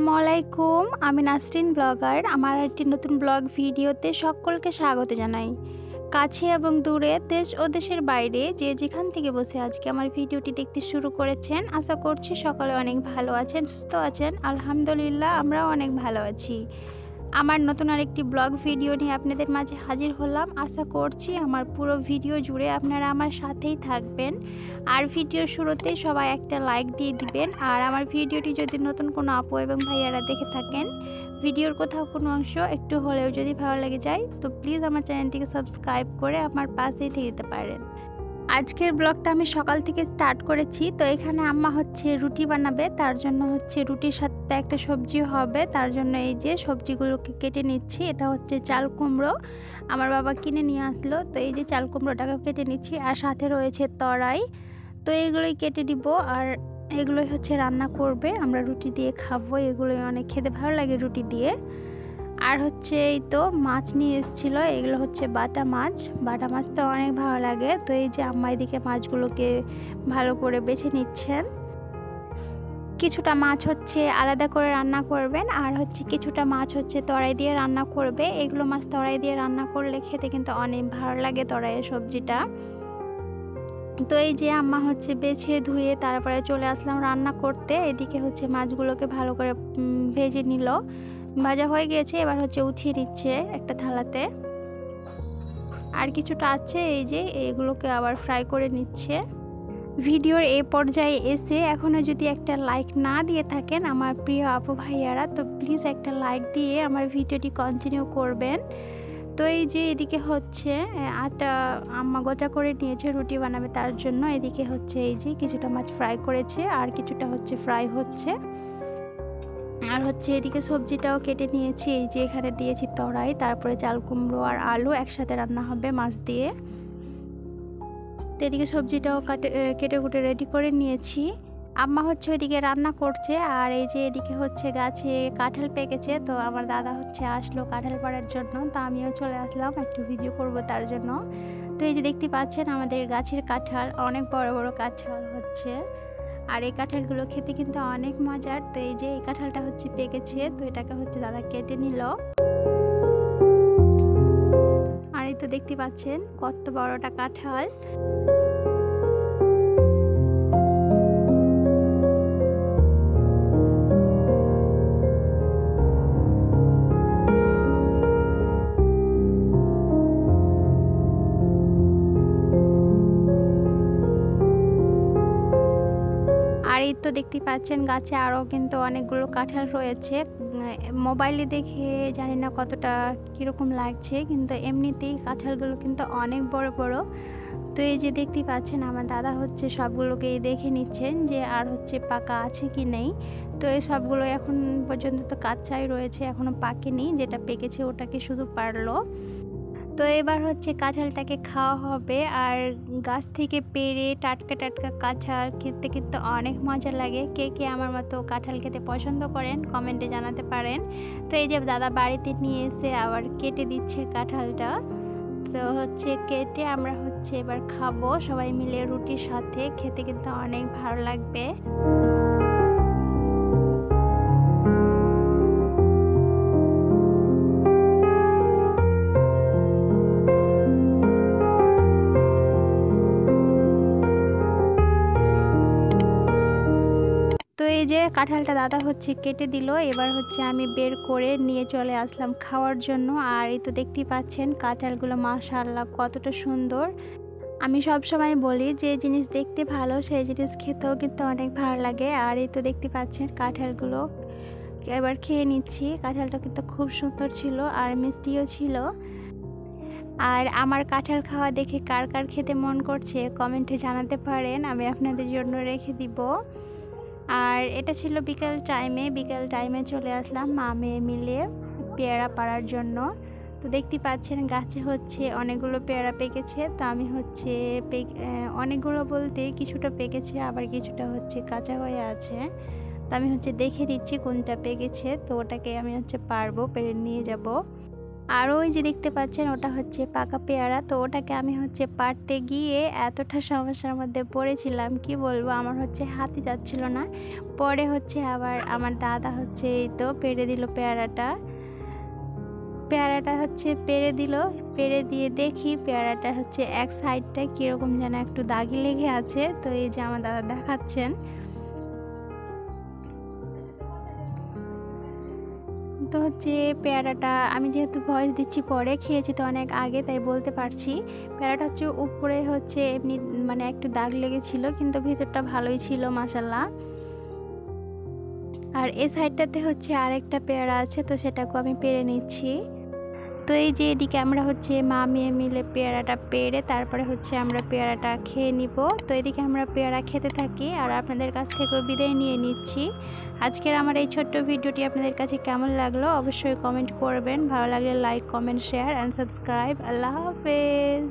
আসসালামু আলাইকুম। আমি নাসরিন ব্লগার। আমার একটি নতুন ব্লগ ভিডিওতে সকলকে স্বাগত জানাই। কাছে এবং দূরে, দেশ ও দেশের বাইরে যে যেখান থেকে বসে আজকে আমার ভিডিওটি দেখতে শুরু করেছেন, আশা করছি সকলে অনেক ভালো আছেন, সুস্থ আছেন। আলহামদুলিল্লাহ, আমরাও অনেক ভালো আছি। আমার নতুন আরেকটি ব্লগ ভিডিও নিয়ে আপনাদের মাঝে হাজির হলাম। আশা করছি আমার পুরো ভিডিও জুড়ে আপনারা আমার সাথেই থাকবেন। আর ভিডিওর শুরুতেই সবাই একটা লাইক দিয়ে দিবেন। আর আমার ভিডিওটি যদি নতুন কোনো আপু এবং ভাইয়ারা দেখে থাকেন, ভিডিওর কোথাও কোনো অংশ একটু হলেও যদি ভালো লেগে যায়, তো প্লিজ আমার চ্যানেলটিকে সাবস্ক্রাইব করে আমার পাশেই থেকে দিতে পারেন। আজকের ব্লগটা আমি সকাল থেকে স্টার্ট করেছি। তো এখানে আম্মা হচ্ছে রুটি বানাবে, তার জন্য হচ্ছে রুটির সাথে একটা সবজি হবে, তার জন্য এই যে সবজিগুলোকে কেটে নিচ্ছি। এটা হচ্ছে চাল কুমড়ো, আমার বাবা কিনে নিয়ে আসলো। তো এই যে চাল কুমড়োটাকে কেটে নিচ্ছি, আর সাথে রয়েছে তরাই। তো এগুলোই কেটে দিব, আর এগুলোই হচ্ছে রান্না করবে, আমরা রুটি দিয়ে খাবো। এগুলোই অনেক খেতে ভালো লাগে রুটি দিয়ে। আর হচ্ছে এই তো মাছ নিয়ে এসেছিলো, এগুলো হচ্ছে বাটা মাছ। বাটা মাছ তো অনেক ভালো লাগে। তো এই যে আম্মা এদিকে মাছগুলোকে ভালো করে বেছে নিচ্ছেন। কিছুটা মাছ হচ্ছে আলাদা করে রান্না করবেন, আর হচ্ছে কিছুটা মাছ হচ্ছে তরাই দিয়ে রান্না করবে। এগুলো মাছ তরাই দিয়ে রান্না করলে খেতে কিন্তু অনেক ভালো লাগে তরাইয়ের সবজিটা। তো এই যে আম্মা হচ্ছে বেছে ধুয়ে তারপরে চলে আসলাম রান্না করতে। এদিকে হচ্ছে মাছগুলোকে ভালো করে ভেজে নিল, ভাজা হয়ে গিয়েছে। এবার হচ্ছে উঠিয়ে নিচ্ছে একটা থালাতে। আর কিছুটা আছে, এই যে এগুলোকে আবার ফ্রাই করে নিচ্ছে। ভিডিওর এই পর্যায়ে এসে এখনও যদি একটা লাইক না দিয়ে থাকেন আমার প্রিয় আপু ভাইয়ারা, তো প্লিজ একটা লাইক দিয়ে আমার ভিডিওটি কন্টিনিউ করবেন। তো এই যে এদিকে হচ্ছে আটা আম্মা গোটা করে নিয়েছে রুটি বানাবে তার জন্য। এদিকে হচ্ছে এই যে কিছুটা মাছ ফ্রাই করেছে, আর কিছুটা হচ্ছে ফ্রাই হচ্ছে। আর হচ্ছে এদিকে সবজিটাও কেটে নিয়েছি, এই যে এখানে দিয়েছি তরাই, তারপরে চাল কুমড়ো আর আলু একসাথে রান্না হবে মাছ দিয়ে। তো এদিকে সবজিটাও কেটে কুটে রেডি করে নিয়েছি। আম্মা হচ্ছে ওইদিকে রান্না করছে, আর এই যে এদিকে হচ্ছে গাছে কাঁঠাল পেকেছে। তো আমার দাদা হচ্ছে আসলো কাঁঠাল পাড়ার জন্য, তো আমিও চলে আসলাম একটু ভিডিও করব তার জন্য। তো এই যে দেখতে পাচ্ছেন আমাদের গাছের কাঁঠাল, অনেক বড় বড় কাঁঠাল হচ্ছে। আর এই কাঁঠালগুলো খেতে কিন্তু অনেক মজার। তো এই যে এই কাঁঠালটা হচ্ছে পেকেছে, তো এটাকে হচ্ছে দাদা কেটে নিল। আর এই তো দেখতে পাচ্ছেন কত বড়টা কাঁঠাল। আর এই তো দেখতে পাচ্ছেন গাছে আরও কিন্তু অনেকগুলো কাঁঠাল রয়েছে। মোবাইলে দেখে জানি না কতটা কীরকম লাগছে, কিন্তু এমনিতেই কাঁঠালগুলো কিন্তু অনেক বড় বড়। তো এই যে দেখতে পাচ্ছেন আমার দাদা হচ্ছে সবগুলোকেই দেখে নিচ্ছেন যে আর হচ্ছে পাকা আছে কি নেই। তো এই সবগুলো এখন পর্যন্ত তো কাঁচাই রয়েছে, এখনও পাকেনি। যেটা পেকেছে ওটাকে শুধু পারলো। তো এবার হচ্ছে কাঁঠালটাকে খাওয়া হবে। আর গাছ থেকে পেড়ে টাটকা টাটকা কাঁঠাল খেতে কিন্তু অনেক মজা লাগে। কে কে আমার মতো কাঁঠাল খেতে পছন্দ করেন কমেন্টে জানাতে পারেন। তো এই যে দাদা বাড়িতে নিয়ে এসে আবার কেটে দিচ্ছে কাঁঠালটা। তো হচ্ছে কেটে আমরা হচ্ছে এবার খাবো সবাই মিলে রুটির সাথে, খেতে কিন্তু অনেক ভালো লাগবে। তো এই যে কাঁঠালটা দাদা হচ্ছে কেটে দিল, এবার হচ্ছে আমি বের করে নিয়ে চলে আসলাম খাওয়ার জন্য। আর এই তো দেখতেই পাচ্ছেন কাঁঠালগুলো মাশাআল্লাহ কতটা সুন্দর। আমি সব সময় বলি যে জিনিস দেখতে ভালো সেই জিনিস খেতেও কিন্তু অনেক ভালো লাগে। আর এই তো দেখতে পাচ্ছেন কাঁঠালগুলো এবার খেয়ে নিচ্ছি। কাঁঠালটা কিন্তু খুব সুন্দর ছিল আর মিষ্টিও ছিল। আর আমার কাঁঠাল খাওয়া দেখে কার কার খেতে মন করছে কমেন্টে জানাতে পারেন, আমি আপনাদের জন্য রেখে দিব। আর এটা ছিল বিকেল টাইমে চলে আসলাম মা মেয়ে মিলে পেয়ারা পাড়ার জন্য। তো দেখতে পাচ্ছেন গাছে হচ্ছে অনেকগুলো পেয়ারা পেকেছে। তো আমি হচ্ছে অনেকগুলো বলতে কিছুটা পেকেছে, আবার কিছুটা হচ্ছে কাঁচা হয়ে আছে। তো আমি হচ্ছে দেখে নিচ্ছি কোনটা পেকেছে, তো ওটাকে আমি হচ্ছে পারবো, পেরে নিয়ে যাব। আর ওই যে দেখতে পাচ্ছেন ওটা হচ্ছে পাকা পেয়ারা। তো ওটাকে আমি হচ্ছে পাড়তে গিয়ে এতটা সমস্যার মধ্যে পড়েছিলাম, কি বলবো, আমার হচ্ছে হাতে যাচ্ছিল না। পরে হচ্ছে আবার আমার দাদা হচ্ছে এই তো পেড়ে দিল পেয়ারাটা হচ্ছে পেড়ে দিল। পেড়ে দিয়ে দেখি পেয়ারাটা হচ্ছে এক সাইডটা কীরকম যেন একটু দাগি লেগে আছে। তো এই যে আমার দাদা দেখাচ্ছেন। তো হচ্ছে পেয়ারাটা আমি যেহেতু ভয়েস দিচ্ছি পরে, খেয়েছি তো অনেক আগে, তাই বলতে পারছি। পেয়ারাটা হচ্ছে উপরে হচ্ছে এমনি মানে একটু দাগ লেগেছিল, কিন্তু ভিতরটা ভালোই ছিল মাশাল্লাহ। আর এই সাইডটাতে হচ্ছে আরেকটা পেয়ারা আছে, তো সেটাকেও আমি পেড়ে নিচ্ছি। তো এই যে এদিকে আমরা হচ্ছে মা মেয়ে মিলে পেয়ারাটা পেড়ে তারপরে হচ্ছে আমরা পেয়ারাটা খেয়ে নিব। তো এদিকে আমরা পেয়ারা খেতে থাকি আর আপনাদের কাছ থেকেও বিদায় নিয়ে নিচ্ছি। আজকের আমার এই ছোট্ট ভিডিওটি আপনাদের কাছে কেমন লাগলো অবশ্যই কমেন্ট করবেন। ভালো লাগলে like, comment, share and subscribe. আল্লাহ হাফেজ।